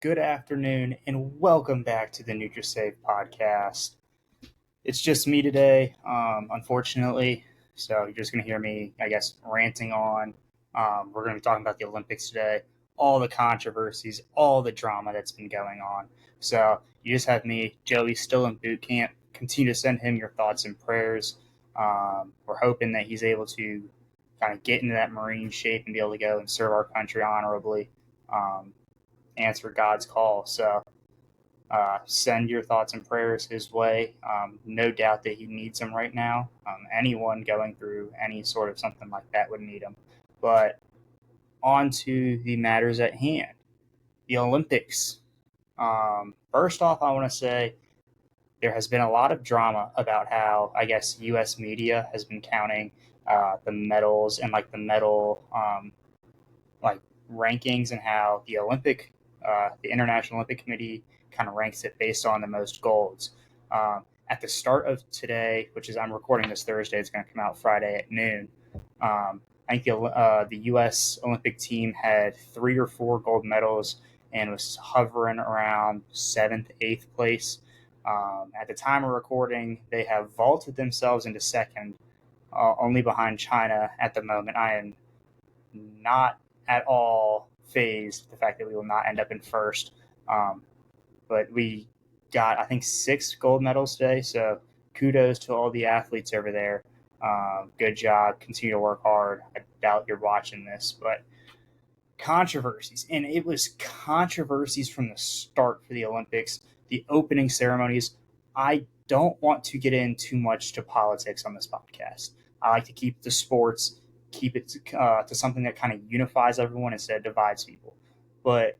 good afternoon, and welcome back to the NutriSave podcast. It's just me today, unfortunately, so you're just going to hear me, ranting on. We're going to be talking about the Olympics today, all the controversies, all the drama that's been going on. So you just have me, Joey, still in boot camp. Continue to send him your thoughts and prayers. We're hoping that he's able to kind of get into that Marine shape and be able to go and serve our country honorably. Answer God's call. So send your thoughts and prayers his way. No doubt that he needs them right now. Anyone going through any sort of something like that would need them. But on to the matters at hand. The Olympics. First off, I want to say there has been a lot of drama about how, U.S. media has been counting the medals and the medal rankings, and how the International Olympic Committee kind of ranks it based on the most golds. At the start of today, which is I'm recording this Thursday, it's going to come out Friday at noon. I think the U.S. Olympic team had 3 or 4 gold medals and was hovering around 7th, 8th place. At the time of recording, they have vaulted themselves into second, only behind China at the moment. I am not at all phased the fact that we will not end up in first. But we got, I think, 6 gold medals today. So kudos to all the athletes over there. Good job. Continue to work hard. I doubt you're watching this, but controversies. And it was controversies from the start for the Olympics, the opening ceremonies. I don't want to get in too much to politics on this podcast. I like to keep the sports, keep it to something that kind of unifies everyone instead of divides people. But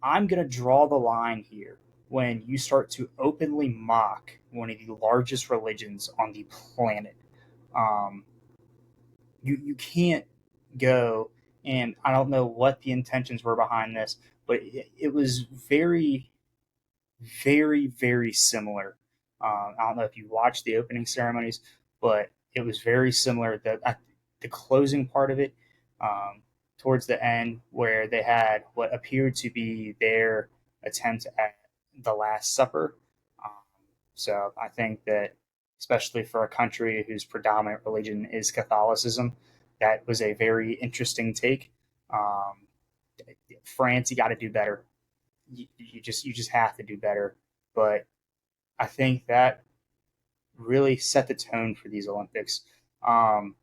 I'm going to draw the line here when you start to openly mock one of the largest religions on the planet. You can't go, and I don't know what the intentions were behind this, but it was very, very, very similar. I don't know if you watched the opening ceremonies, but it was very similar. The closing part of it, towards the end, where they had what appeared to be their attempt at the Last Supper. Um, so I think that, especially for a country whose predominant religion is Catholicism, that was a very interesting take. Um, France, you got to do better. You just have to do better. But I think that really set the tone for these Olympics. Um,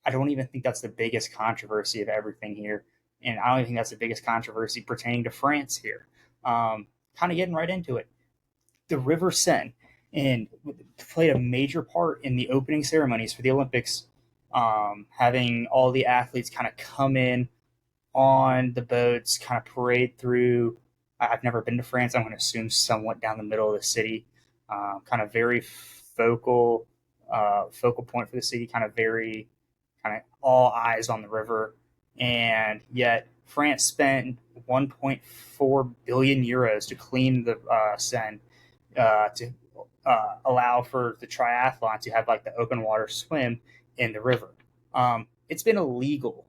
I don't even think that's the biggest controversy of everything here. And I don't even think that's the biggest controversy pertaining to France here. Kind of getting right into it. The River Seine and played a major part in the opening ceremonies for the Olympics, having all the athletes kind of come in on the boats, kind of parade through. I've never been to France. I'm going to assume somewhat down the middle of the city, kind of very focal point for the city, kind of all eyes on the river. And yet France spent 1.4 billion euros to clean the Seine, to allow for the triathlon to have the open water swim in the river. It's been illegal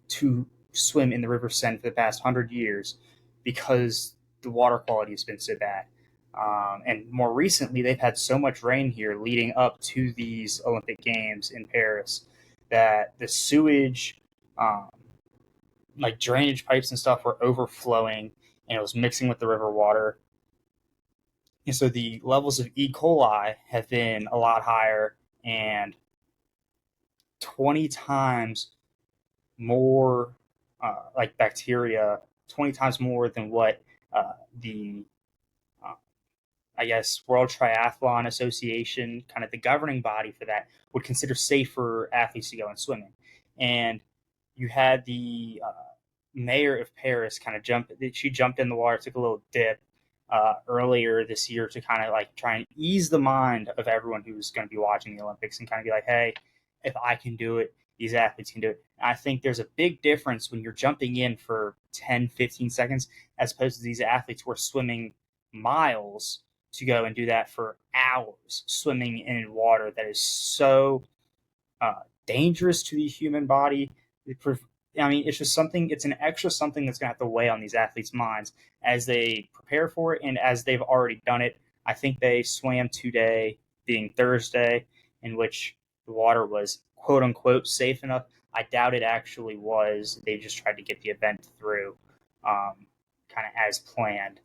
to swim in the River Seine for the past 100 years because the water quality has been so bad. And more recently, they've had so much rain here leading up to these Olympic Games in Paris that the sewage, drainage pipes and stuff, were overflowing, and it was mixing with the river water. And so the levels of E. coli have been a lot higher, and 20 times more bacteria, 20 times more than what the World Triathlon Association, kind of the governing body for that, would consider safe for athletes to go and swimming. And you had the mayor of Paris kind of she jumped in the water, took a little dip earlier this year to kind of try and ease the mind of everyone who's going to be watching the Olympics, and kind of be like, hey, if I can do it, these athletes can do it. I think there's a big difference when you're jumping in for 10, 15 seconds as opposed to these athletes who are swimming miles to go and do that for hours, swimming in water that is so dangerous to the human body. I mean, it's just something, it's an extra something that's going to have to weigh on these athletes' minds as they prepare for it and as they've already done it. I think they swam today, being Thursday, in which the water was quote unquote safe enough. I doubt it actually was. They just tried to get the event through kind of as planned.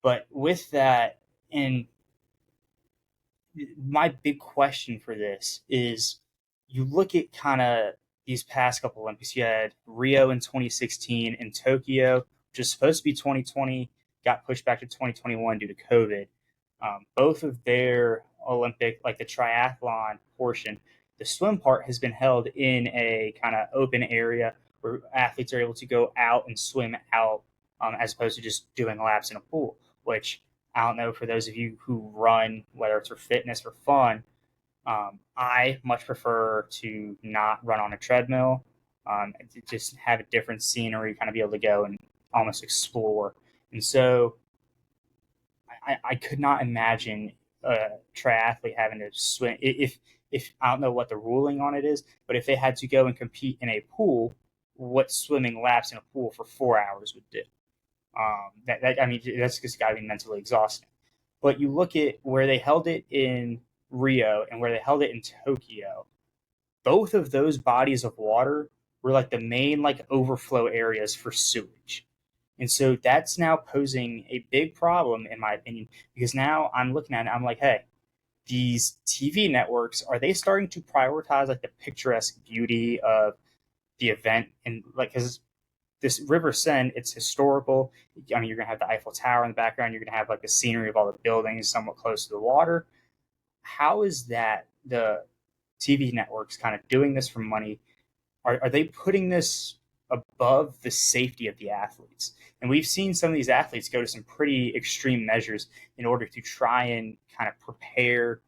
But with that, and my big question for this is you look at kind of these past couple Olympics. You had Rio in 2016 and Tokyo, which is supposed to be 2020, got pushed back to 2021 due to COVID. Both of their Olympic, like the triathlon portion, the swim part has been held in a kind of open area where athletes are able to go out and swim out as opposed to just doing laps in a pool, which I don't know for those of you who run, whether it's for fitness or fun. I much prefer to not run on a treadmill, to just have a different scenery, kind of be able to go and almost explore. And so I could not imagine a triathlete having to swim. If I don't know what the ruling on it is, but if they had to go and compete in a pool, what swimming laps in a pool for 4 hours would do. I mean, that's just got to be mentally exhausting. But you look at where they held it in Rio and where they held it in Tokyo, both of those bodies of water were like the main like overflow areas for sewage. And so that's now posing a big problem, in my opinion, because now I'm looking at it, I'm like, hey, these TV networks, are they starting to prioritize like the picturesque beauty of the event? And like, because this River Seine, it's historical. I mean, you're going to have the Eiffel Tower in the background. You're going to have like the scenery of all the buildings somewhat close to the water. How is that the TV networks kind of doing this for money? Are they putting this above the safety of the athletes? And we've seen some of these athletes go to some pretty extreme measures in order to try and kind of prepare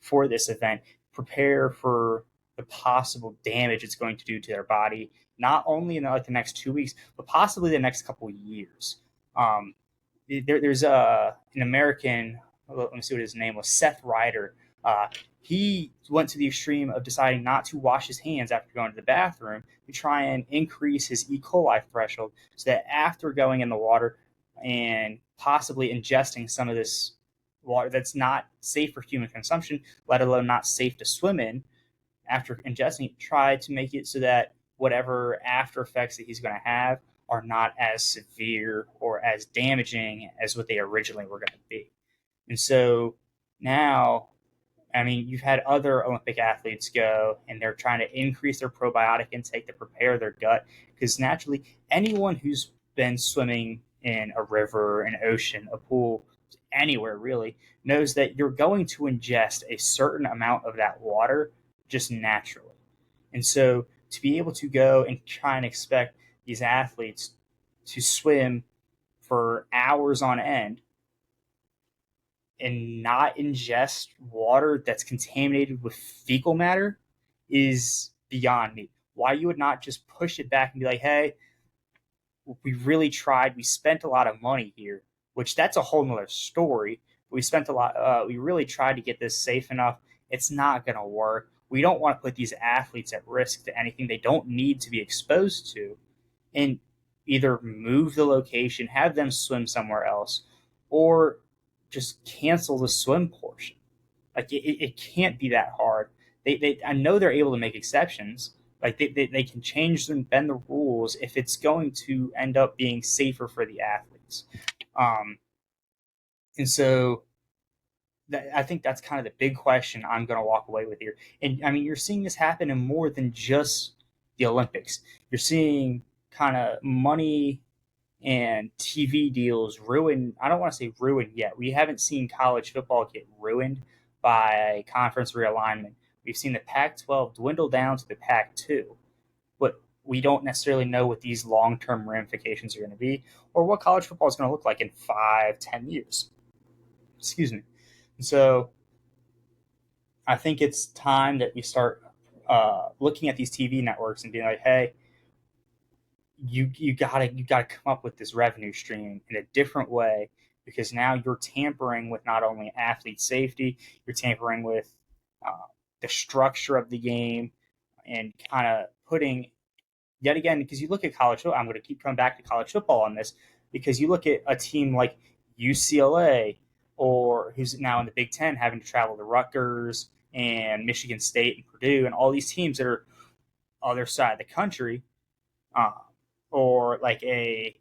for this event, prepare for the possible damage it's going to do to their body, not only in like the next 2 weeks, but possibly the next couple of years. Um, there's an American, let me see what his name was, Seth Ryder. Uh, he went to the extreme of deciding not to wash his hands after going to the bathroom to try and increase his E. coli threshold so that after going in the water and possibly ingesting some of this water that's not safe for human consumption, let alone not safe to swim in, after ingesting it, try to make it so that whatever after effects that he's going to have are not as severe or as damaging as what they originally were going to be. And so now, I mean, you've had other Olympic athletes go and they're trying to increase their probiotic intake to prepare their gut because naturally, anyone who's been swimming in a river, an ocean, a pool, anywhere really, knows that you're going to ingest a certain amount of that water just naturally. And so to be able to go and try and expect these athletes to swim for hours on end and not ingest water that's contaminated with fecal matter is beyond me. Why you would not just push it back and be like, hey, we really tried. We spent a lot of money here, which that's a whole nother story. We spent a lot. We really tried to get this safe enough. It's not going to work. We don't want to put these athletes at risk to anything they don't need to be exposed to, and either move the location, have them swim somewhere else, or just cancel the swim portion. Like it can't be that hard. I know they're able to make exceptions. Like they can change and bend the rules if it's going to end up being safer for the athletes. Um, and so I think that's kind of the big question I'm going to walk away with here. And I mean, you're seeing this happen in more than just the Olympics. You're seeing kind of money and TV deals ruin. I don't want to say ruined yet. We haven't seen college football get ruined by conference realignment. We've seen the Pac 12 dwindle down to the Pac 2, but we don't necessarily know what these long term ramifications are going to be or what college football is going to look like in 5, 10 years. Excuse me. And so I think it's time that we start looking at these TV networks and being like, hey, you gotta come up with this revenue stream in a different way because now you're tampering with not only athlete safety, you're tampering with uh, the structure of the game and kind of putting yet again, because you look at college football, I'm going to keep coming back to college football on this, because you look at a team like UCLA, or who's now in the Big Ten, having to travel to Rutgers and Michigan State and Purdue and all these teams that are other side of the country, uh, or like a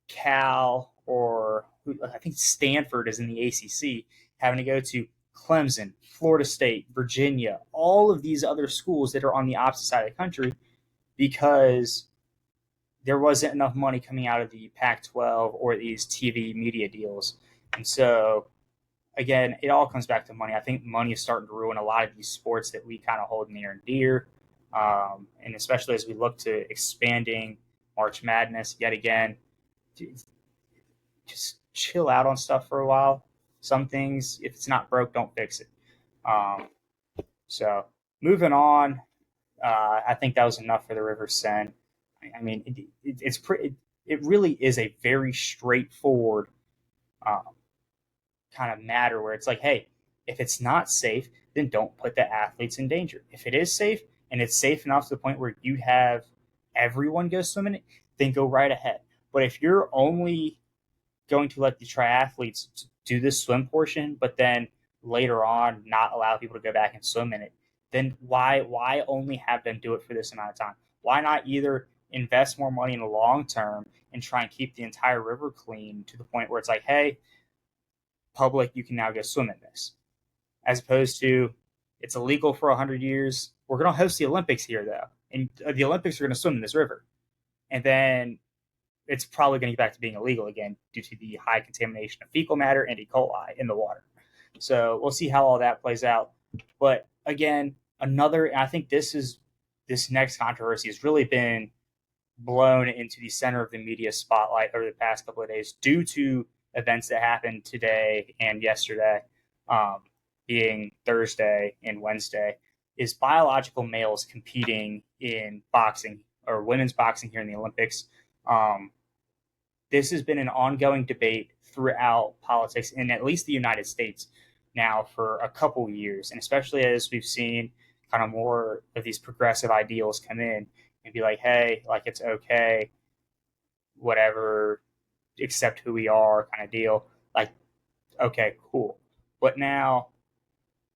Cal, or I think Stanford is in the ACC, having to go to Clemson, Florida State, Virginia, all of these other schools that are on the opposite side of the country, because there wasn't enough money coming out of the Pac-12 or these TV media deals. And so, again, it all comes back to money. I think money is starting to ruin a lot of these sports that we kind of hold near and dear. And especially as we look to expanding March Madness yet again, just chill out on stuff for a while. Some things, if it's not broke, don't fix it. Um, so moving on, I think that was enough for the River Seine. I mean, it's pretty. It really is a very straightforward um, kind of matter where it's like, hey, if it's not safe, then don't put the athletes in danger. If it is safe and it's safe enough to the point where you have everyone go swimming, then go right ahead. But if you're only going to let the triathletes do this swim portion, but then later on not allow people to go back and swim in it, then why only have them do it for this amount of time? Why not either invest more money in the long term and try and keep the entire river clean to the point where it's like, hey, public, you can now go swim in this, as opposed to it's illegal for 100 years. We're going to host the Olympics here, though, and the Olympics are going to swim in this river, and then it's probably going to get back to being illegal again due to the high contamination of fecal matter and E. coli in the water. So we'll see how all that plays out. But again, I think this next controversy has really been blown into the center of the media spotlight over the past couple of days due to events that happened today and yesterday, being Thursday and Wednesday, is biological males competing in boxing or women's boxing here in the Olympics. This has been an ongoing debate throughout politics in at least the United States now for a couple of years, and especially as we've seen kind of more of these progressive ideals come in and be like, hey, like it's okay, whatever, accept who we are kind of deal. Like, okay, cool. But now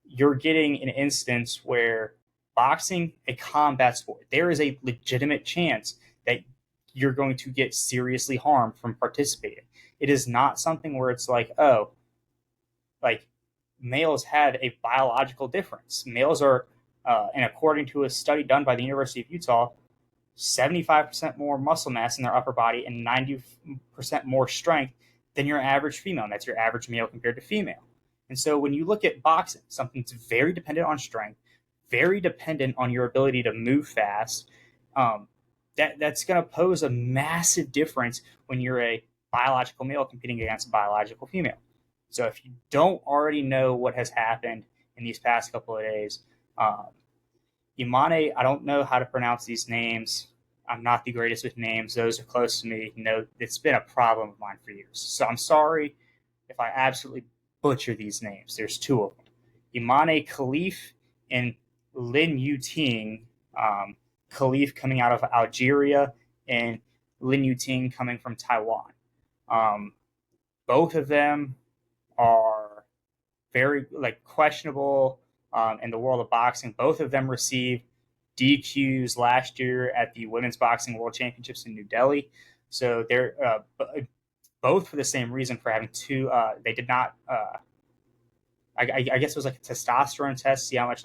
you're getting an instance where boxing, a combat sport, there is a legitimate chance that you're going to get seriously harmed from participating. It is not something where it's like, oh, like males have a biological difference. Males are, and according to a study done by the University of Utah, 75% more muscle mass in their upper body and 90% more strength than your average female. And that's your average male compared to female. And so when you look at boxing, something that's very dependent on strength, very dependent on your ability to move fast, that's going to pose a massive difference when you're a biological male competing against a biological female. So if you don't already know what has happened in these past couple of days, Imane, I don't know how to pronounce these names. I'm not the greatest with names. Those are close to me. It's been a problem of mine for years. So I'm sorry if I absolutely butcher these names. There's two of them. Imane Khalif and Lin Yuting. Khalif coming out of Algeria and Lin Yuting coming from Taiwan. Both of them are very questionable in the world of boxing. Both of them received DQs last year at the Women's Boxing World Championships in New Delhi. So they're both for the same reason, for having two. They did not. I guess it was like a testosterone test, see how much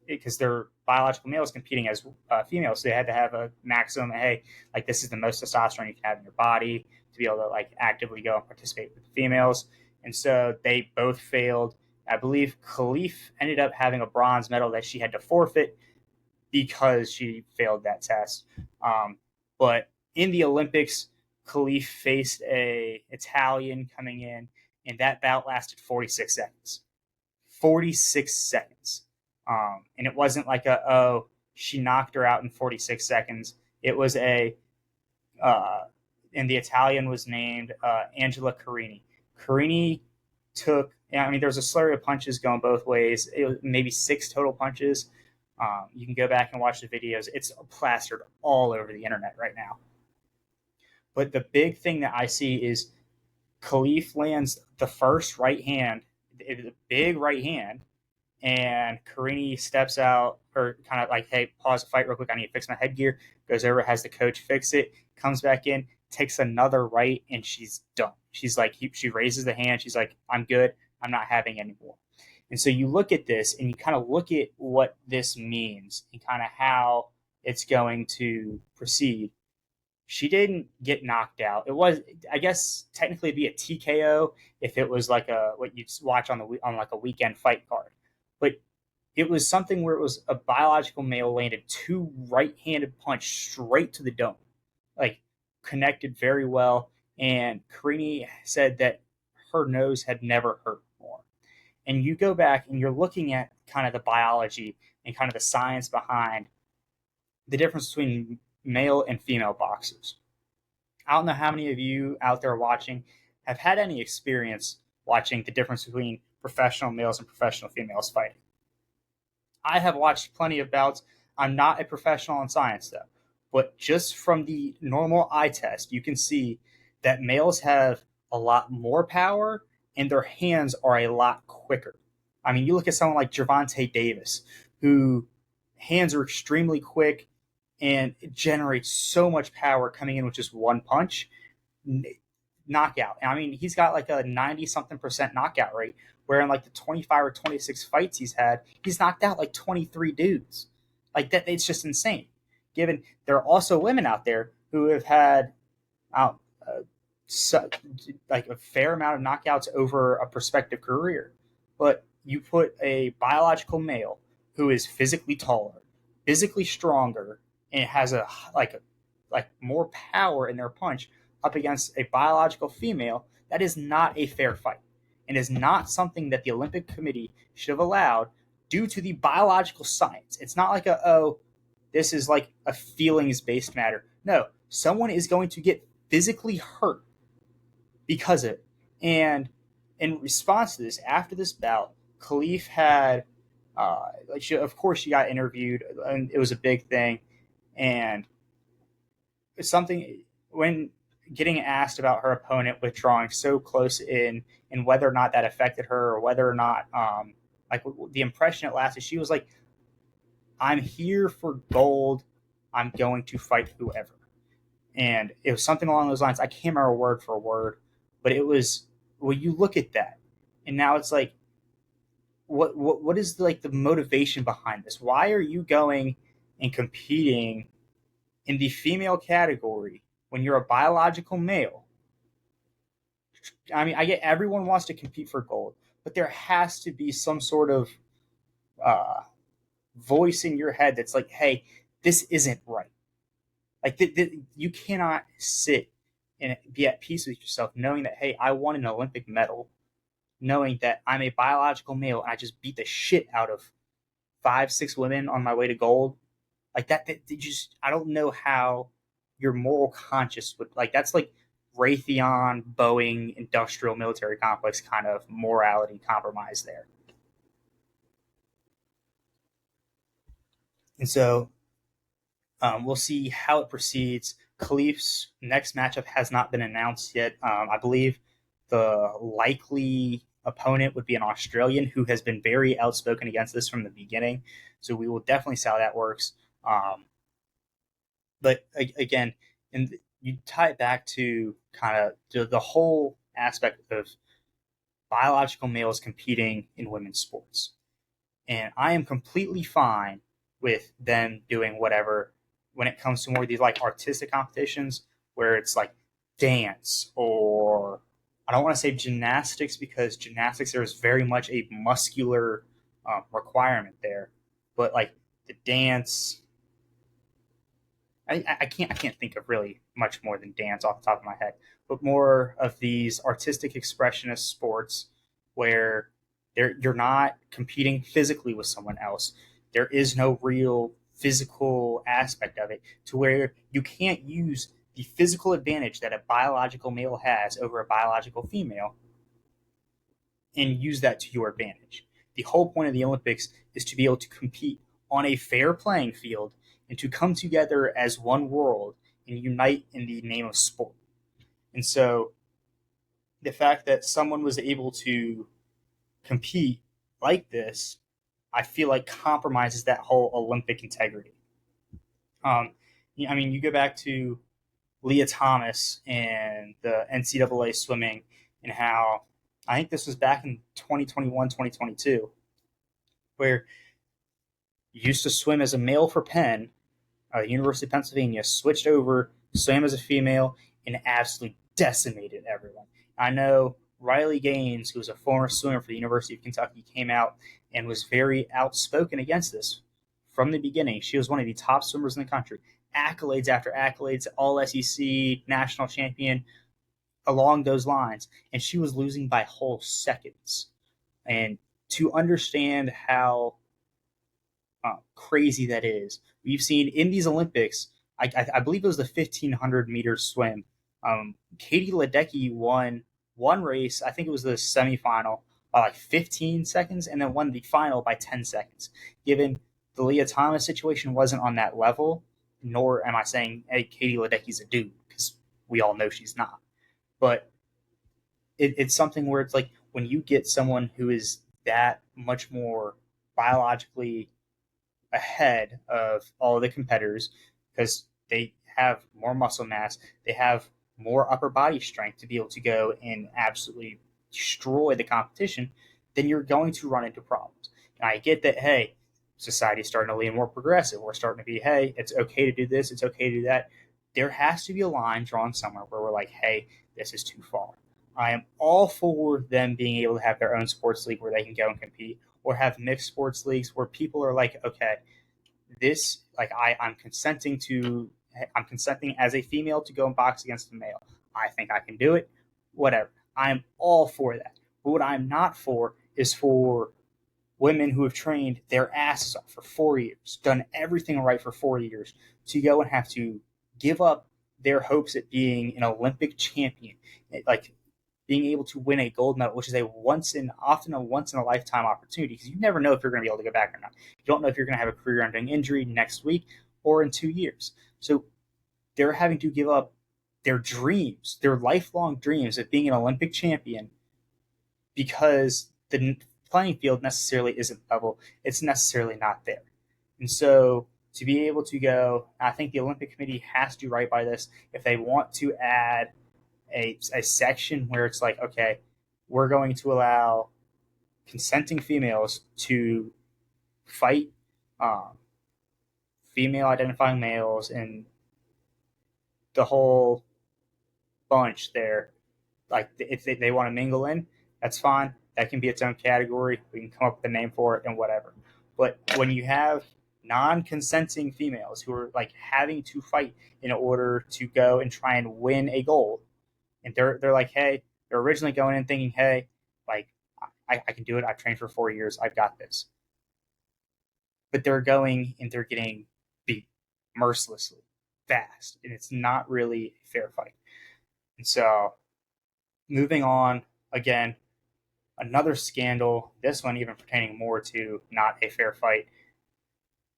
because they're biological males competing as females, so they had to have a maximum. Hey, like this is the most testosterone you can have in your body to be able to actively go and participate with the females. And so they both failed. I believe Khalif ended up having a bronze medal that she had to forfeit because she failed that test. But in the Olympics, Khalif faced a Italian coming in, and that bout lasted 46 seconds. 46 seconds. And it wasn't like she knocked her out in 46 seconds. It was and the Italian was named Angela Carini. Carini took, there was a slurry of punches going both ways. It was maybe 6 total punches. You can go back and watch the videos. It's plastered all over the internet right now. But the big thing that I see is Khalif lands the first right hand, the big right hand, and Karini steps out or kind of like, hey, pause the fight real quick. I need to fix my headgear. Goes over, has the coach fix it, comes back in, takes another right, and she's done. She's like, she raises the hand. She's like, I'm good. I'm not having any more. And so you look at this and you kind of look at what this means and kind of how it's going to proceed. She didn't get knocked out. It was, I guess, technically it'd be a TKO if it was like a what you'd watch on like a weekend fight card, but it was something where it was a biological male landed two right-handed punch straight to the dome, like connected very well. And Karini said that her nose had never hurt more. And you go back and you're looking at kind of the biology and kind of the science behind the difference between male and female boxers. I don't know how many of you out there watching have had any experience watching the difference between professional males and professional females fighting. I have watched plenty of bouts. I'm not a professional in science, though. But just from the normal eye test, you can see that males have a lot more power and their hands are a lot quicker. I mean, you look at someone like Gervonta Davis, who hands are extremely quick and it generates so much power coming in with just one punch. Knockout. I mean, he's got like a 90 something percent knockout rate, where in like the 25 or 26 fights he's had, he's knocked out like 23 dudes. Like that, it's just insane. Given there are also women out there who have had uh, so, like a fair amount of knockouts over a prospective career. But you put a biological male who is physically taller, physically stronger, and has like more power in their punch up against a biological female, that is not a fair fight and is not something that the Olympic Committee should have allowed due to the biological science. It's not like this is like a feelings based matter. No, someone is going to get physically hurt because of it. And in response to this, after this bout, Khalif had, of course, she got interviewed, and it was a big thing. And it's something when getting asked about her opponent withdrawing so close in and whether or not that affected her or whether or not like the impression it lasted, she was like, I'm here for gold, I'm going to fight whoever. And it was something along those lines. I can't remember word for word, but it was, well, you look at that and now it's like, what is like the motivation behind this? Why are you going and competing in the female category when you're a biological male? I mean, I get everyone wants to compete for gold, but there has to be some sort of uh, voice in your head that's like, hey, this isn't right. Like, you cannot sit and be at peace with yourself knowing that, hey, I won an Olympic medal, knowing that I'm a biological male and I just beat the shit out of 5, 6 women on my way to gold. Like that just, I don't know how your moral conscience would, like, that's like Raytheon, Boeing, industrial military complex kind of morality compromise there. And so we'll see how it proceeds. Khalif's next matchup has not been announced yet. I believe the likely opponent would be an Australian who has been very outspoken against this from the beginning. So we will definitely see how that works. But again, and you tie it back to kind of the whole aspect of biological males competing in women's sports. And I am completely fine with them doing whatever when it comes to more of these like artistic competitions where it's like dance, or I don't want to say gymnastics because gymnastics, there is very much a muscular requirement there, but like the dance, I can't think of really much more than dance off the top of my head, but more of these artistic expressionist sports where you're not competing physically with someone else. There is no real physical aspect of it to where you can't use the physical advantage that a biological male has over a biological female and use that to your advantage. The whole point of the Olympics is to be able to compete on a fair playing field and to come together as one world and unite in the name of sport. And so the fact that someone was able to compete like this, I feel like compromises that whole Olympic integrity. Um, I mean, you go back to Leah Thomas and the NCAA swimming, and how I think this was back in 2021, 2022, where you used to swim as a male for Penn, University of Pennsylvania, switched over, swam as a female, and absolutely decimated everyone. I know Riley Gaines, who was a former swimmer for the University of Kentucky, came out and was very outspoken against this from the beginning. She was one of the top swimmers in the country. Accolades after accolades, all SEC, national champion, along those lines. And she was losing by whole seconds. And to understand how crazy that is. We've seen in these Olympics, I believe it was the 1500 meter swim. Katie Ledecky won one race. I think it was the semifinal by like 15 seconds, and then won the final by 10 seconds. Given the Leah Thomas situation wasn't on that level, nor am I saying, hey, Katie Ledecky's a dude, because we all know she's not. But it's something where it's like when you get someone who is that much more biologically ahead of all the competitors, because they have more muscle mass, they have more upper body strength to be able to go and absolutely destroy the competition, then you're going to run into problems. And I get that, hey, society's starting to lean more progressive. We're starting to be, hey, it's okay to do this, it's okay to do that. There has to be a line drawn somewhere where we're like, hey, this is too far. I am all for them being able to have their own sports league where they can go and compete, or have mixed sports leagues where people are like, okay, this, like, I'm consenting as a female to go and box against a male. I think I can do it. Whatever. I'm all for that. But what I'm not for is for women who have trained their asses off for 4 years, done everything right for 4 years, to go and have to give up their hopes at being an Olympic champion, like being able to win a gold medal, which is often a once in a lifetime opportunity, because you never know if you're going to be able to go back or not. You don't know if you're going to have a career-ending injury next week or in 2 years. So they're having to give up their dreams, their lifelong dreams of being an Olympic champion, because the playing field necessarily isn't level. It's necessarily not there. And so to be able to go, I think the Olympic Committee has to do right by this. If they want to add a section where it's like, okay, we're going to allow consenting females to fight female identifying males and the whole bunch there. Like, if they want to mingle in, that's fine. That can be its own category. We can come up with a name for it and whatever. But when you have non-consenting females who are like having to fight in order to go and try and win a gold, and they're like, hey, they're originally going in thinking, hey, like, I can do it. I've trained for 4 years. I've got this. But they're going and they're getting beat mercilessly, fast, and it's not really a fair fight. And so, moving on, again, another scandal, this one even pertaining more to not a fair fight,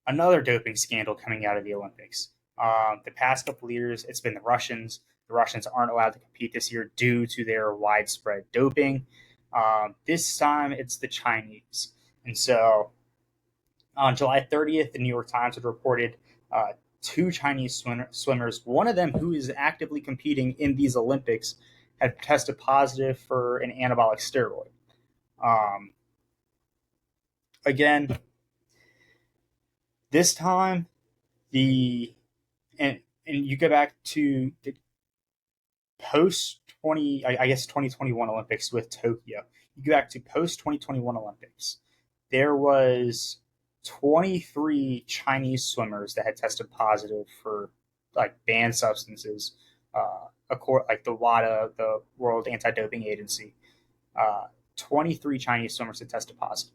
another doping scandal coming out of the Olympics. The past couple of years, it's been the Russians. The Russians aren't allowed to compete this year due to their widespread doping. This time, it's the Chinese. And so, on July 30th, the New York Times had reported two Chinese swimmers, one of them who is actively competing in these Olympics, had tested positive for an anabolic steroid. Again, this time, and you go back to the post 2021 Olympics with Tokyo. You go back to post 2021 Olympics. There was 23 Chinese swimmers that had tested positive for like banned substances, like the WADA, the World Anti-Doping Agency. 23 Chinese swimmers had tested positive.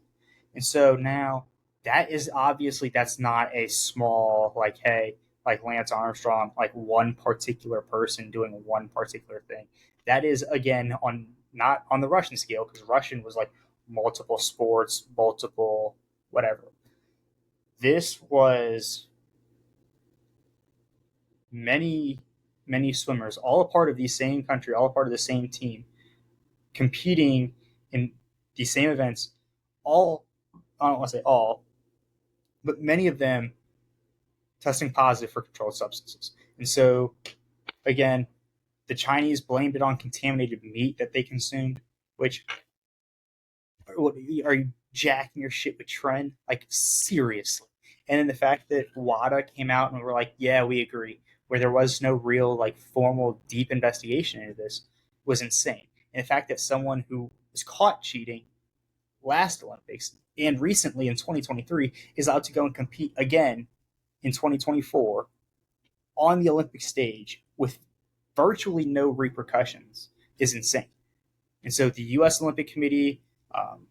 And so now that's not a small, like, hey, like Lance Armstrong, like one particular person doing one particular thing. That is, again, not on the Russian scale, because Russian was like multiple sports, multiple whatever. This was many, many swimmers, all a part of the same country, all a part of the same team, competing in the same events, all, I don't want to say all, but many of them testing positive for controlled substances. And so, again, the Chinese blamed it on contaminated meat that they consumed, which are you jacking your shit with trend? Like, seriously. And then the fact that WADA came out and were like, yeah, we agree, where there was no real, like, formal, deep investigation into this was insane. And the fact that someone who was caught cheating last Olympics and recently in 2023 is allowed to go and compete again in 2024 on the Olympic stage with virtually no repercussions is insane. And so the U.S. Olympic Committee, um,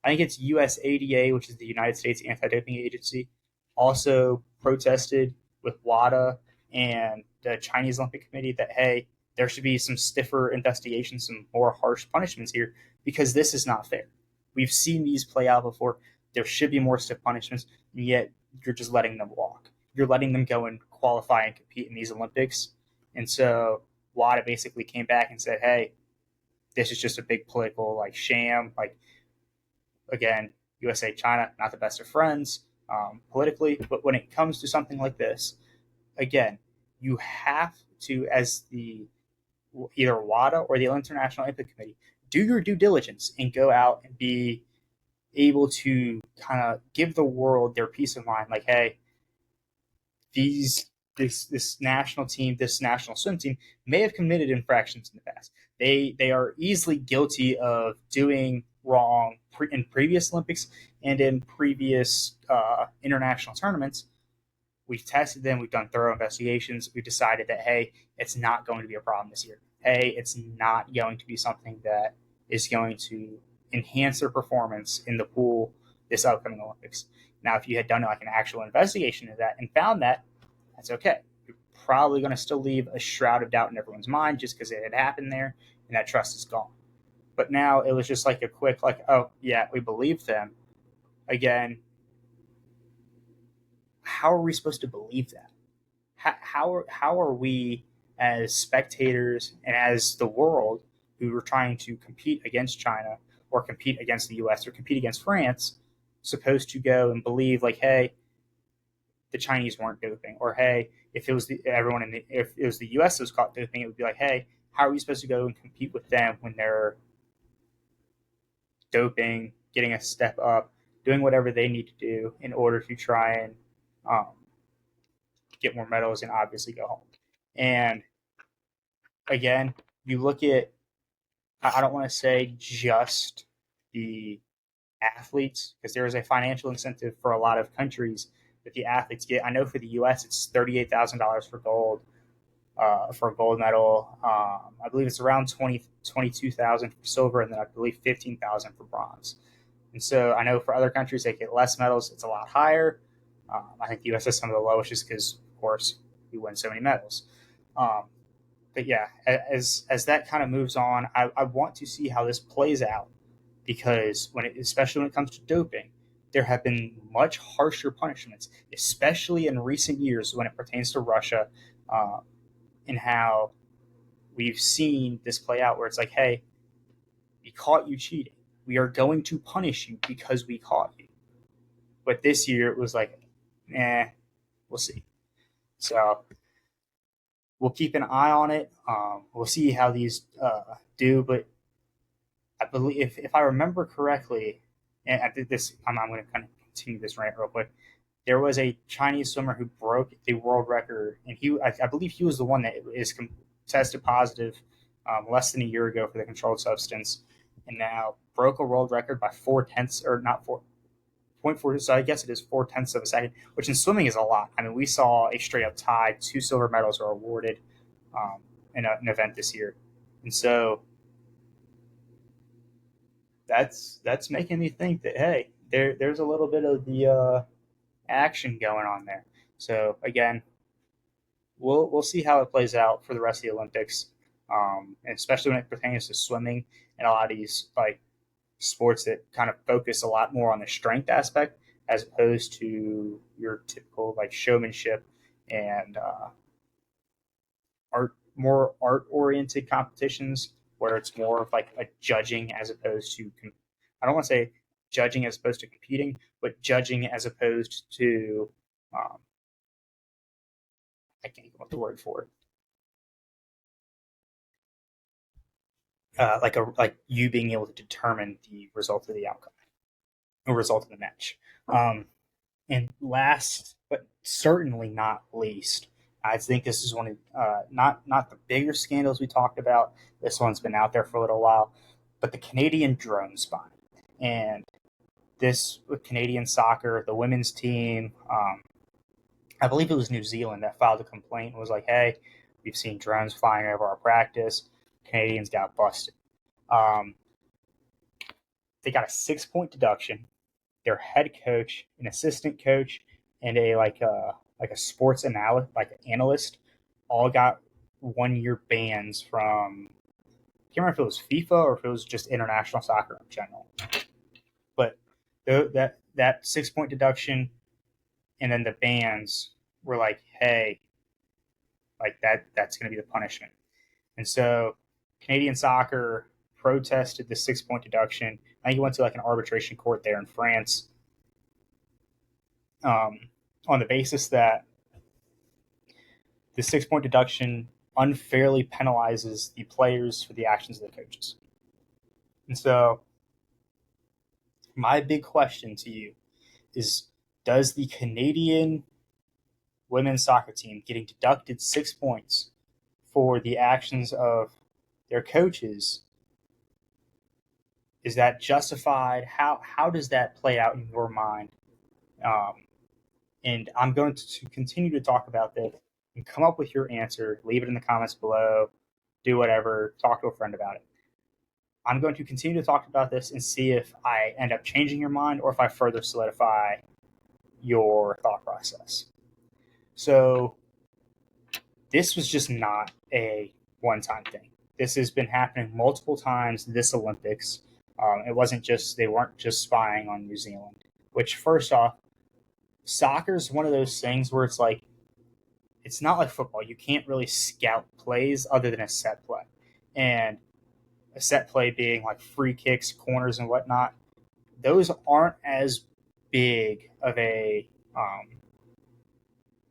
I think it's USADA, which is the United States Anti-Doping Agency, also protested with WADA and the Chinese Olympic Committee that, hey, there should be some stiffer investigations, some more harsh punishments here, because this is not fair. We've seen these play out before. There should be more stiff punishments, and yet you're just letting them walk. You're letting them go and qualify and compete in these Olympics. And so WADA basically came back and said, hey, this is just a big political like sham. Like, again, USA, China, not the best of friends politically, but when it comes to something like this, again, you have to, as the either WADA or the International Olympic Committee, do your due diligence and go out and be able to kind of give the world their peace of mind. Like, hey, this national team, this national swim team may have committed infractions in the past. They are easily guilty of doing wrong in previous Olympics and in previous international tournaments. We've tested them. We've done thorough investigations. We've decided that, hey, it's not going to be a problem this year. Hey, it's not going to be something that is going to enhance their performance in the pool this upcoming Olympics. Now, if you had done like an actual investigation of that and found that, that's okay. You're probably going to still leave a shroud of doubt in everyone's mind just because it had happened there and that trust is gone. But now it was just like a quick, like, oh, yeah, we believe them. Again, how are we supposed to believe that? How are we as spectators and as the world who are trying to compete against China or compete against the US or compete against France supposed to go and believe like, hey, the Chinese weren't doping, or hey, if it was if it was the US that was caught doping, it would be like, hey, how are we supposed to go and compete with them when they're doping, getting a step up, doing whatever they need to do in order to try and um, get more medals and obviously go home. And again, you look at, I don't want to say just the athletes, because there is a financial incentive for a lot of countries that the athletes get. I know for the U.S., it's $38,000 for gold, for a gold medal. I believe it's around 22,000 for silver, and then I believe 15,000 for bronze. And so I know for other countries, they get less medals. It's a lot higher. I think the U.S. has some of the lowest just because, of course, we win so many medals. Um, but yeah, as that kind of moves on, I want to see how this plays out because especially when it comes to doping, there have been much harsher punishments, especially in recent years when it pertains to Russia, uh, and how we've seen this play out where it's like, hey, we caught you cheating. We are going to punish you because we caught you. But this year it was like, we'll see. So we'll keep an eye on it. We'll see how these do. But I believe, if I remember correctly, and I did this, I'm going to kind of continue this rant real quick. There was a Chinese swimmer who broke the world record, and I believe he was the one that is tested positive less than a year ago for the controlled substance, and now broke a world record by 4/10, or not 4.4. So I guess it is 4/10 of a second, which in swimming is a lot. I mean, we saw a straight up tie. 2 silver medals were awarded in an event this year, and so that's making me think that, hey, there's a little bit of the action going on there. So again, we'll see how it plays out for the rest of the Olympics, and especially when it pertains to swimming and a lot of these like sports that kind of focus a lot more on the strength aspect. as opposed to your typical like showmanship and more art oriented competitions where it's more of like a judging as opposed to I don't want to say judging as opposed to competing, but judging as opposed to um, I can't come up with the word for it. Like you being able to determine the result of the outcome or result of the match. Um, and last but certainly not least, I think this is one of not the bigger scandals we talked about. This one's been out there for a little while, but the Canadian drone spy. And this with Canadian soccer, the women's team, I believe it was New Zealand that filed a complaint and was like, "Hey, we've seen drones flying over our practice." Canadians got busted. Um, they got a 6 point deduction. Their head coach, an assistant coach, and a sports analyst all got 1 year bans from. I can't remember if it was FIFA or if it was just international soccer in general. But that 6 point deduction and then the bans were like, hey, like that's going to be the punishment. And so Canadian soccer protested the 6 point deduction. I think he went to like an arbitration court there in France um, on the basis that the 6 point deduction unfairly penalizes the players for the actions of the coaches. And so my big question to you is, does the Canadian women's soccer team getting deducted 6 points for the actions of their coaches, is that justified? How does that play out in your mind? Um, and I'm going to continue to talk about this and come up with your answer. Leave it in the comments below. Do whatever. Talk to a friend about it. I'm going to continue to talk about this and see if I end up changing your mind or if I further solidify your thought process. So this was just not a one-time thing. This has been happening multiple times this Olympics. It wasn't just, they weren't just spying on New Zealand, which first off, soccer is one of those things where it's like, it's not like football. You can't really scout plays other than a set play. And a set play being like free kicks, corners, and whatnot, those aren't as big of a,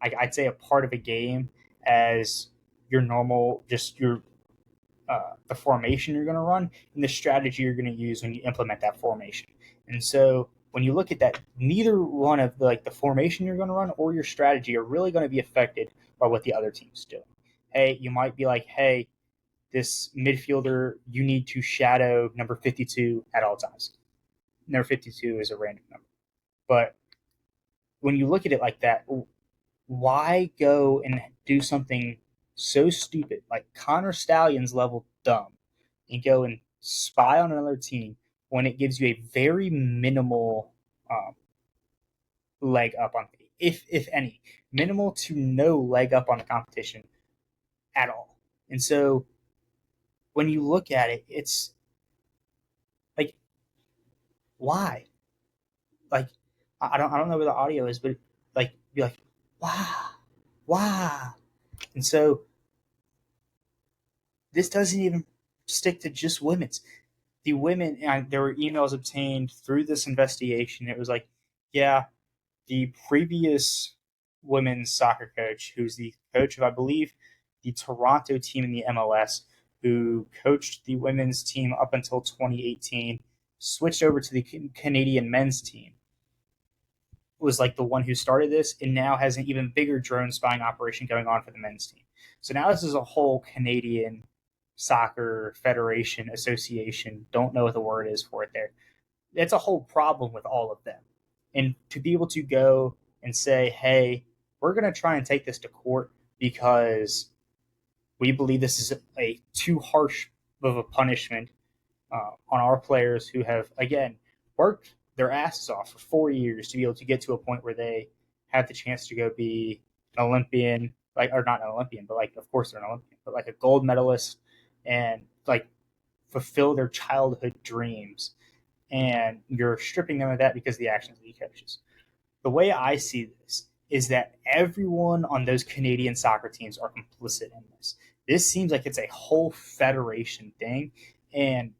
I'd say, a part of a game as your normal, just your the formation you're going to run and the strategy you're going to use when you implement that formation. And so when you look at that, neither one of the formation you're going to run or your strategy are really going to be affected by what the other team's doing. Hey, you might be like, hey, this midfielder, you need to shadow number 52 at all times. Number 52 is a random number. But when you look at it like that, why go and do something so stupid, like Connor Stallion's level dumb, and go and spy on another team when it gives you a very minimal leg up on, if any, minimal to no leg up on the competition at all. And so when you look at it, it's like, why? Like, I don't know where the audio is, but like, be like, why? And so this doesn't even stick to just women's. The women, there were emails obtained through this investigation. It was like, yeah, the previous women's soccer coach, who's the coach of, I believe, the Toronto team in the MLS, who coached the women's team up until 2018, switched over to the Canadian men's team, was like the one who started this and now has an even bigger drone spying operation going on for the men's team. So now this is a whole Canadian soccer federation association. Don't know what the word is for it there. It's a whole problem with all of them. And to be able to go and say, hey, we're going to try and take this to court because we believe this is a too harsh of a punishment on our players who have, again, worked their asses off for 4 years to be able to get to a point where they have the chance to go be an Olympian, like, or not an Olympian, but like, of course they're an Olympian, but like a gold medalist and like fulfill their childhood dreams. And you're stripping them of that because of the actions of the coaches. The way I see this is that everyone on those Canadian soccer teams are complicit in this. This seems like it's a whole federation thing, and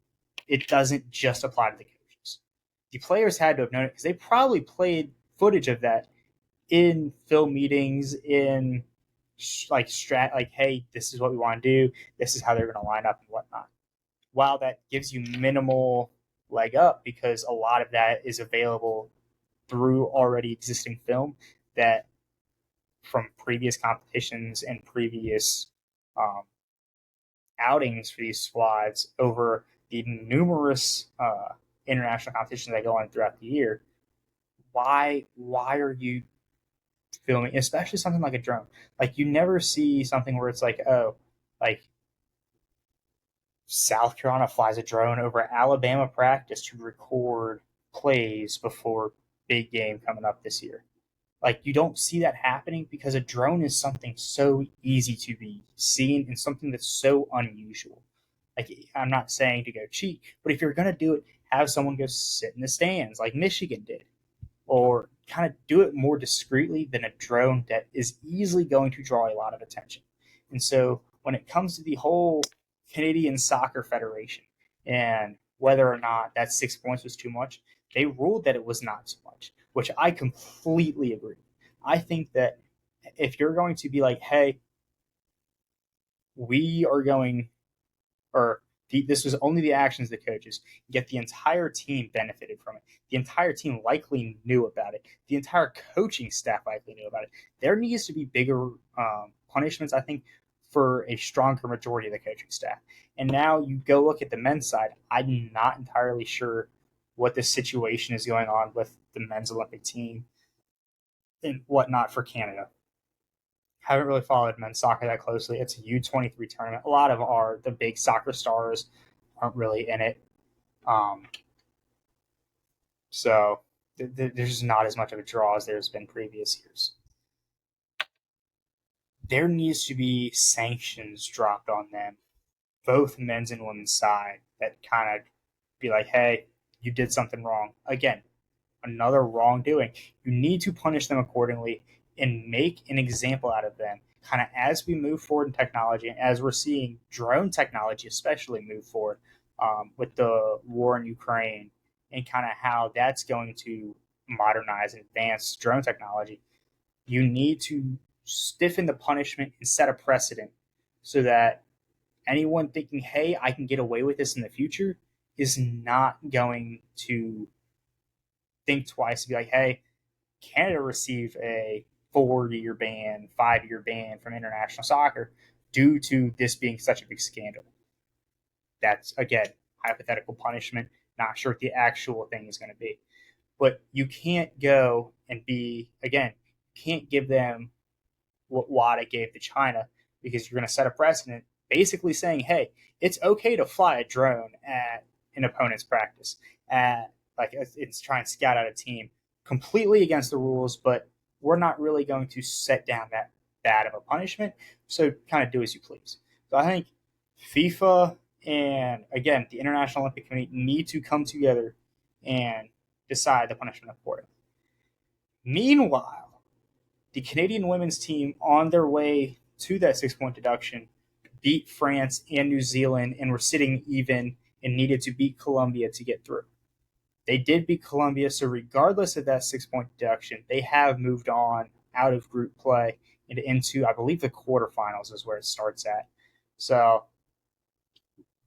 it doesn't just apply to the coaches. The players had to have known it because they probably played footage of that in film meetings, in like, hey, this is what we want to do. This is how they're going to line up and whatnot. While that gives you minimal leg up because a lot of that is available through already existing film that from previous competitions and previous um, outings for these squads over the numerous international competitions that go on throughout the year. Why are you filming, especially something like a drone? Like you never see something where it's like, oh, like South Carolina flies a drone over Alabama practice to record plays before big game coming up this year. Like you don't see that happening because a drone is something so easy to be seen and something that's so unusual. Like I'm not saying to go cheat, but if you're gonna do it, have someone go sit in the stands like Michigan did, or kind of do it more discreetly than a drone that is easily going to draw a lot of attention. And so when it comes to the whole Canadian Soccer Federation and whether or not that 6 points was too much, they ruled that it was not too much, which I completely agree. I think that if you're going to be like, hey, we are going or this was only the actions of the coaches, yet the entire team benefited from it. The entire team likely knew about it. The entire coaching staff likely knew about it. There needs to be bigger punishments, I think, for a stronger majority of the coaching staff. And now you go look at the men's side. I'm not entirely sure what the situation is going on with the men's Olympic team and whatnot for Canada. Haven't really followed men's soccer that closely. It's a U23 tournament. A lot of the big soccer stars aren't really in it. Um, so there's just not as much of a draw as there's been previous years. There needs to be sanctions dropped on them, both men's and women's side, that kind of be like, hey, you did something wrong. Again, another wrongdoing. You need to punish them accordingly and make an example out of them. Kind of as we move forward in technology, and as we're seeing drone technology, especially move forward with the war in Ukraine, and kind of how that's going to modernize and advance drone technology, you need to stiffen the punishment and set a precedent so that anyone thinking, hey, I can get away with this in the future is not going to think twice to be like, hey, Canada received a 4-year ban, 5-year ban from international soccer due to this being such a big scandal. That's, again, hypothetical punishment. Not sure what the actual thing is going to be. But you can't go and again, you can't give them what WADA gave to China because you're going to set a precedent basically saying, hey, it's okay to fly a drone at an opponent's practice, like it's trying to scout out a team completely against the rules, but we're not really going to set down that bad of a punishment. So kind of do as you please. So I think FIFA and again the International Olympic Committee need to come together and decide the punishment accordingly. Meanwhile, the Canadian women's team on their way to that 6 point deduction beat France and New Zealand and were sitting even and needed to beat Colombia to get through. They did beat Colombia, so regardless of that 6 point deduction, they have moved on out of group play and into, I believe, the quarterfinals is where it starts at. So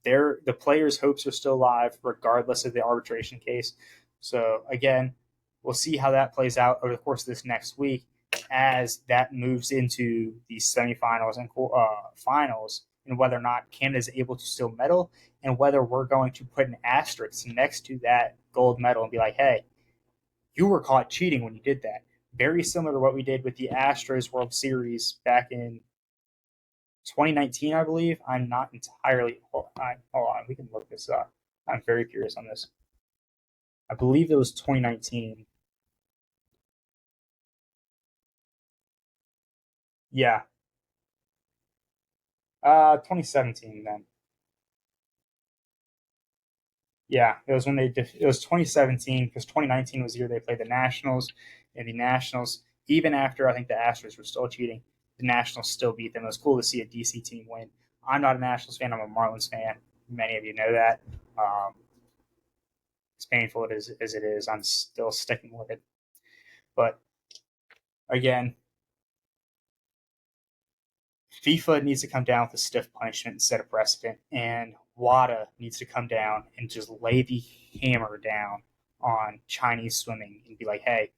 the players' hopes are still alive, regardless of the arbitration case. So again, we'll see how that plays out over the course of this next week as that moves into the semifinals and finals, and whether or not Canada is able to still medal, and whether we're going to put an asterisk next to that gold medal and be like, hey, you were caught cheating when you did that. Very similar to what we did with the Astros World Series back in 2019, I believe. I'm not entirely. Hold on, we can look this up. I'm very curious on this. I believe it was 2019. Yeah, 2017 then. Yeah, it was when it was 2017 because 2019 was the year they played the Nationals, And the Nationals, even after I think the Astros were still cheating, the Nationals still beat them. It was cool to see a DC team win. I'm not a Nationals fan. I'm a Marlins fan. Many of you know that. As painful as it is, I'm still sticking with it. But again, FIFA needs to come down with a stiff punishment instead of precedent, and WADA needs to come down and just lay the hammer down on Chinese swimming and be like, hey,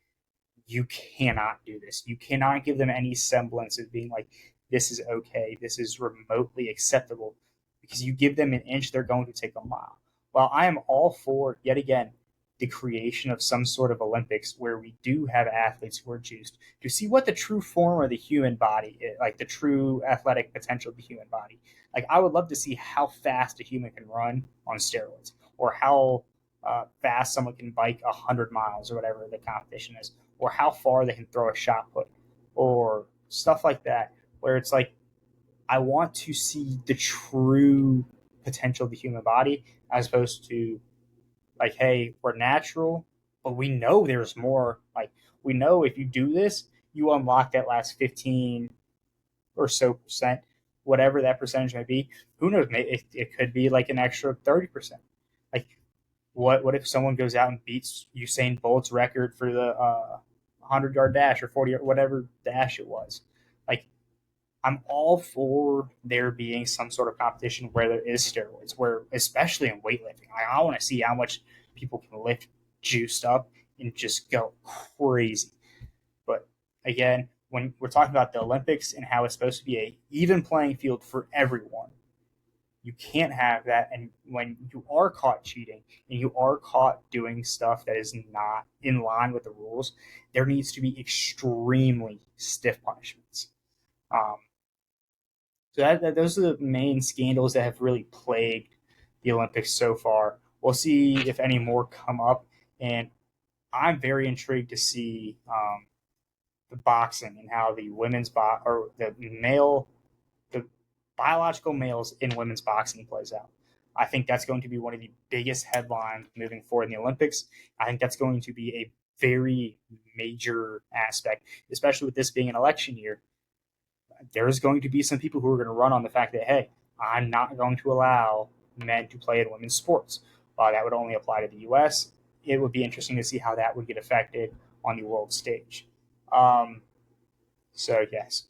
you cannot do this. You cannot give them any semblance of being like, this is okay, this is remotely acceptable, because you give them an inch, they're going to take a mile. While I am all for, yet again, the creation of some sort of Olympics where we do have athletes who are juiced to see what the true form of the human body is, like the true athletic potential of the human body. Like, I would love to see how fast a human can run on steroids, or how fast someone can bike 100 miles or whatever the competition is, or how far they can throw a shot put, or stuff like that, where it's like, I want to see the true potential of the human body, as opposed to like, hey, we're natural, but we know there's more. Like, we know if you do this, you unlock that last 15 or so percent, whatever that percentage may be. Who knows? It could be like an extra 30%. Like, what if someone goes out and beats Usain Bolt's record for the 100-yard dash, or 40, or whatever dash it was? Like, I'm all for there being some sort of competition where there is steroids, where, especially in weightlifting, I want to see how much people can lift juiced up and just go crazy. But again, when we're talking about the Olympics and how it's supposed to be a even playing field for everyone, you can't have that. And when you are caught cheating and you are caught doing stuff that is not in line with the rules, there needs to be extremely stiff punishments. Um, those are the main scandals that have really plagued the Olympics so far. We'll see if any more come up, and I'm very intrigued to see the boxing and how the or the the biological males in women's boxing plays out. I think that's going to be one of the biggest headlines moving forward in the Olympics. I think that's going to be a very major aspect, especially with this being an election year. There's going to be some people who are going to run on the fact that, hey, I'm not going to allow men to play in women's sports. While that would only apply to the U.S., it would be interesting to see how that would get affected on the world stage. Um, so, yes,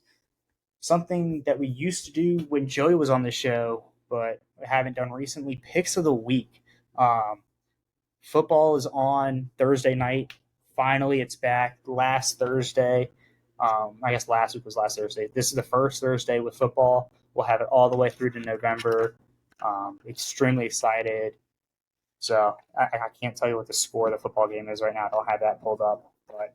something that we used to do when Joey was on the show, but haven't done recently, picks of the week. Football is on Thursday night. Finally, it's back last Thursday. I guess last week was last Thursday. This is the first Thursday with football. We'll have it all the way through to November. Extremely excited. So I can't tell you what the score of the football game is right now. I don't have that pulled up, but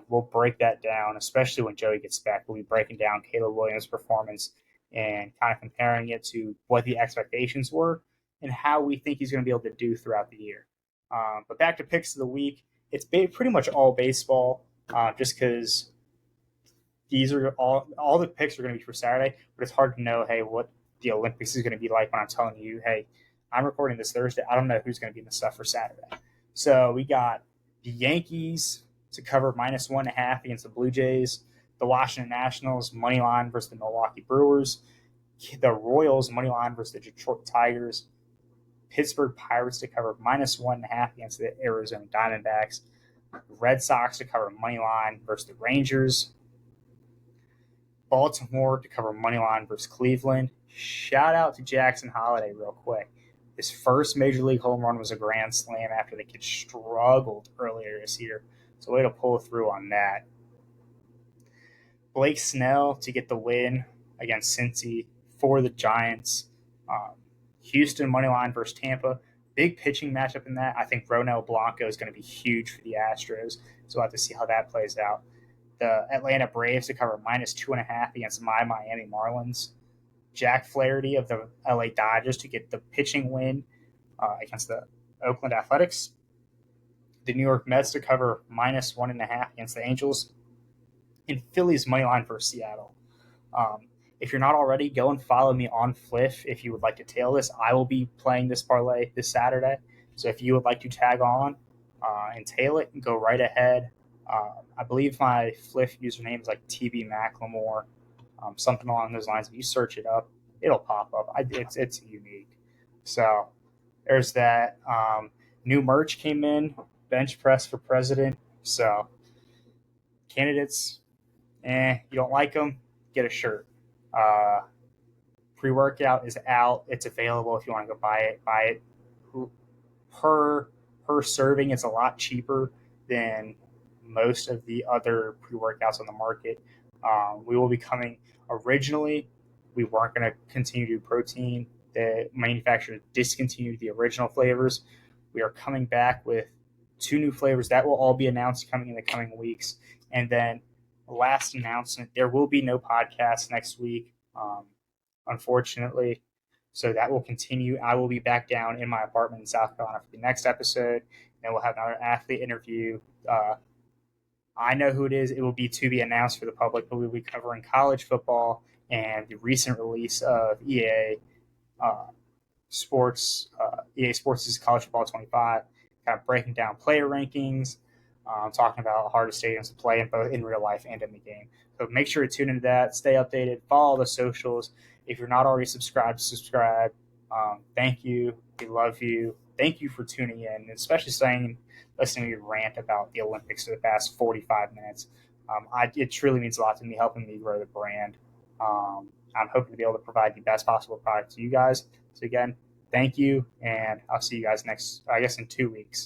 we'll break that down, especially when Joey gets back. We'll be breaking down Caleb Williams' performance and kind of comparing it to what the expectations were and how we think he's going to be able to do throughout the year. But back to picks of the week. It's pretty much all baseball, just because these are all the picks are going to be for Saturday, but it's hard to know, hey, what the Olympics is going to be like when I'm telling you, hey, I'm recording this Thursday. I don't know who's going to be in the stuff for Saturday. So we got the Yankees to cover -1.5 against the Blue Jays, the Washington Nationals money line versus the Milwaukee Brewers, the Royals money line versus the Detroit Tigers, Pittsburgh Pirates to cover -1.5 against the Arizona Diamondbacks, Red Sox to cover money line versus the Rangers, Baltimore to cover money line versus Cleveland. Shout out to Jackson Holiday real quick. His first major league home run was a grand slam after the kid struggled earlier this year. So way to pull through on that. Blake Snell to get the win against Cincy for the Giants. Houston money line versus Tampa. Big pitching matchup in that. I think Ronel Blanco is going to be huge for the Astros. So we'll have to see how that plays out. The Atlanta Braves to cover -2.5 against my Miami Marlins. Jack Flaherty of the LA Dodgers to get the pitching win against the Oakland Athletics. The New York Mets to cover -1.5 against the Angels. And Phillies money line for Seattle. If you're not already, go and follow me on Fliff if you would like to tail this. I will be playing this parlay this Saturday. So if you would like to tag on and tail it, go right ahead. I believe my Fliff username is like TB Macklemore, something along those lines. If you search it up, it'll pop up. It's unique. So there's that. New merch came in, bench press for president. So candidates, you don't like them, get a shirt. Uh, Pre-workout is out. It's available if you want to go buy it. Buy it. Per serving, it's a lot cheaper than most of the other pre-workouts on the market. We will be coming. Originally, we weren't going to continue to do protein. The manufacturer discontinued the original flavors. We are coming back with two new flavors that will all be announced coming in the coming weeks. And then last announcement, there will be no podcast next week, unfortunately. So that will continue. I will be back down in my apartment in South Carolina for the next episode. Then we'll have another athlete interview. I know who it is. It will be to be announced for the public, but we'll be covering college football and the recent release of uh, EA Sports' College Football 25, kind of breaking down player rankings, talking about the hardest stadiums to play in both in real life and in the game. So make sure to tune into that. Stay updated. Follow the socials. If you're not already subscribed, subscribe. Thank you. We love you. Thank you for tuning in, especially listening to me rant about the Olympics for the past 45 minutes. It truly means a lot to me, helping me grow the brand. I'm hoping to be able to provide the best possible product to you guys. So again, thank you, and I'll see you guys in 2 weeks.